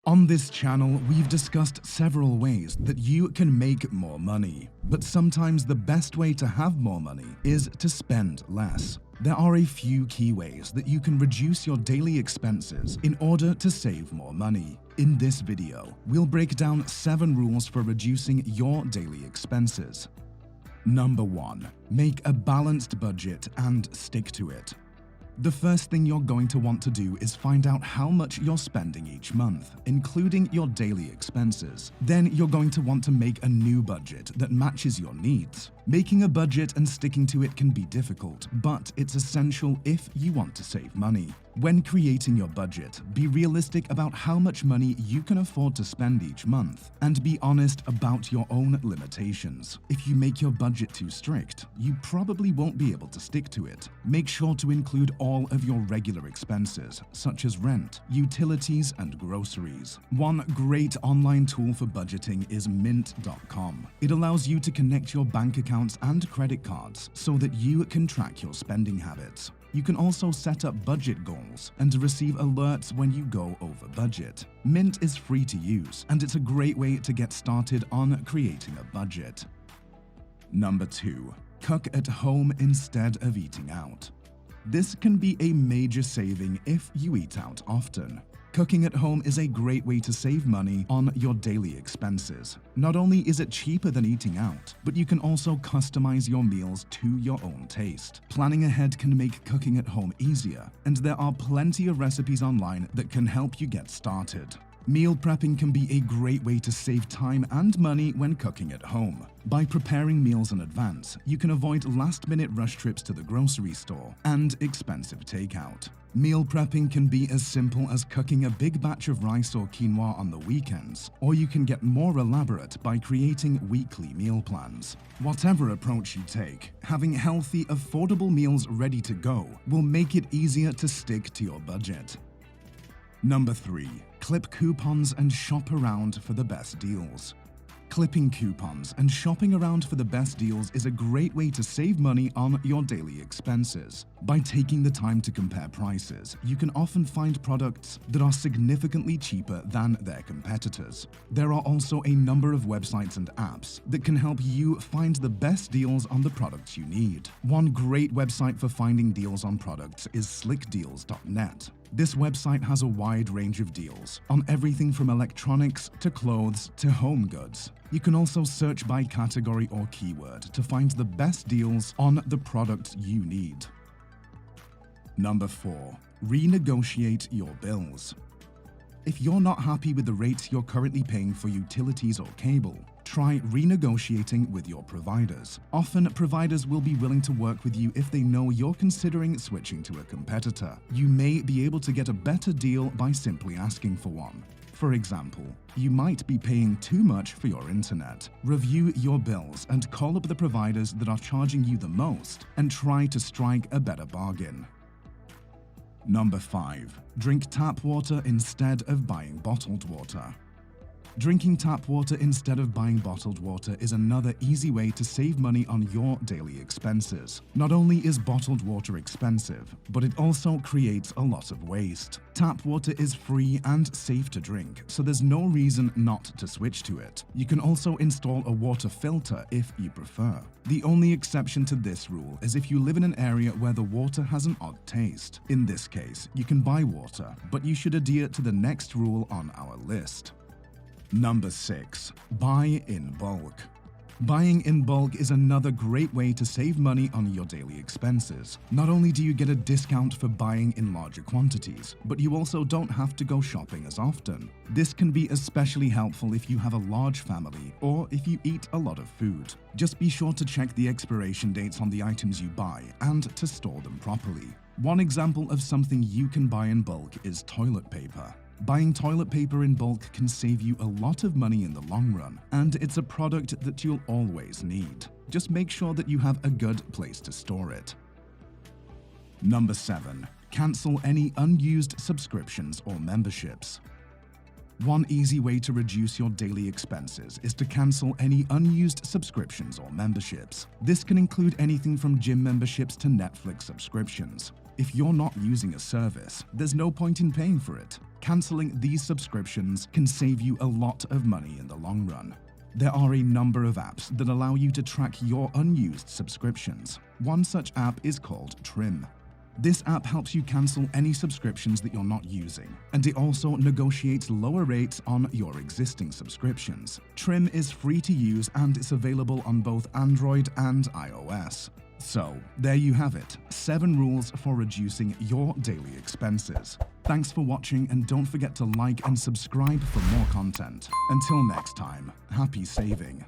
On this channel, we've discussed several ways that you can make more money. But sometimes the best way to have more money is to spend less. There are a few key ways that you can reduce your daily expenses in order to save more money. In this video, we'll break down 7 rules for reducing your daily expenses. Number 1. Make a balanced budget and stick to it. The first thing you're going to want to do is find out how much you're spending each month, including your daily expenses. Then you're going to want to make a new budget that matches your needs. Making a budget and sticking to it can be difficult, but it's essential if you want to save money. When creating your budget, be realistic about how much money you can afford to spend each month, and be honest about your own limitations. If you make your budget too strict, you probably won't be able to stick to it. Make sure to include all of your regular expenses, such as rent, utilities, and groceries. One great online tool for budgeting is Mint.com. It allows you to connect your bank accounts and credit cards so that you can track your spending habits. You can also set up budget goals and receive alerts when you go over budget. Mint is free to use, and it's a great way to get started on creating a budget. Number 2. Cook at home instead of eating out. This can be a major saving if you eat out often. Cooking at home is a great way to save money on your daily expenses. Not only is it cheaper than eating out, but you can also customize your meals to your own taste. Planning ahead can make cooking at home easier, and there are plenty of recipes online that can help you get started. Meal prepping can be a great way to save time and money when cooking at home. By preparing meals in advance, you can avoid last-minute rush trips to the grocery store and expensive takeout. Meal prepping can be as simple as cooking a big batch of rice or quinoa on the weekends, or you can get more elaborate by creating weekly meal plans. Whatever approach you take, having healthy, affordable meals ready to go will make it easier to stick to your budget. Number 3. Clip coupons and shop around for the best deals. Clipping coupons and shopping around for the best deals is a great way to save money on your daily expenses. By taking the time to compare prices, you can often find products that are significantly cheaper than their competitors. There are also a number of websites and apps that can help you find the best deals on the products you need. One great website for finding deals on products is slickdeals.net. This website has a wide range of deals on everything from electronics to clothes to home goods. You can also search by category or keyword to find the best deals on the products you need. Number 4. Renegotiate your bills. If you're not happy with the rates you're currently paying for utilities or cable, try renegotiating with your providers. Often, providers will be willing to work with you if they know you're considering switching to a competitor. You may be able to get a better deal by simply asking for one. For example, you might be paying too much for your internet. Review your bills and call up the providers that are charging you the most and try to strike a better bargain. Number 5. Drink tap water instead of buying bottled water. Drinking tap water instead of buying bottled water is another easy way to save money on your daily expenses. Not only is bottled water expensive, but it also creates a lot of waste. Tap water is free and safe to drink, so there's no reason not to switch to it. You can also install a water filter if you prefer. The only exception to this rule is if you live in an area where the water has an odd taste. In this case, you can buy water, but you should adhere to the next rule on our list. Number 6. Buy in bulk. Buying in bulk is another great way to save money on your daily expenses. Not only do you get a discount for buying in larger quantities, but you also don't have to go shopping as often. This can be especially helpful if you have a large family or if you eat a lot of food. Just be sure to check the expiration dates on the items you buy and to store them properly. One example of something you can buy in bulk is toilet paper. Buying toilet paper in bulk can save you a lot of money in the long run, and it's a product that you'll always need. Just make sure that you have a good place to store it. Number 7. Cancel any unused subscriptions or memberships. One easy way to reduce your daily expenses is to cancel any unused subscriptions or memberships. This can include anything from gym memberships to Netflix subscriptions. If you're not using a service, there's no point in paying for it. Canceling these subscriptions can save you a lot of money in the long run. There are a number of apps that allow you to track your unused subscriptions. One such app is called Trim. This app helps you cancel any subscriptions that you're not using, and it also negotiates lower rates on your existing subscriptions. Trim is free to use and it's available on both Android and iOS. So, there you have it, 7 rules for reducing your daily expenses. Thanks for watching, and don't forget to like and subscribe for more content. Until next time, happy saving.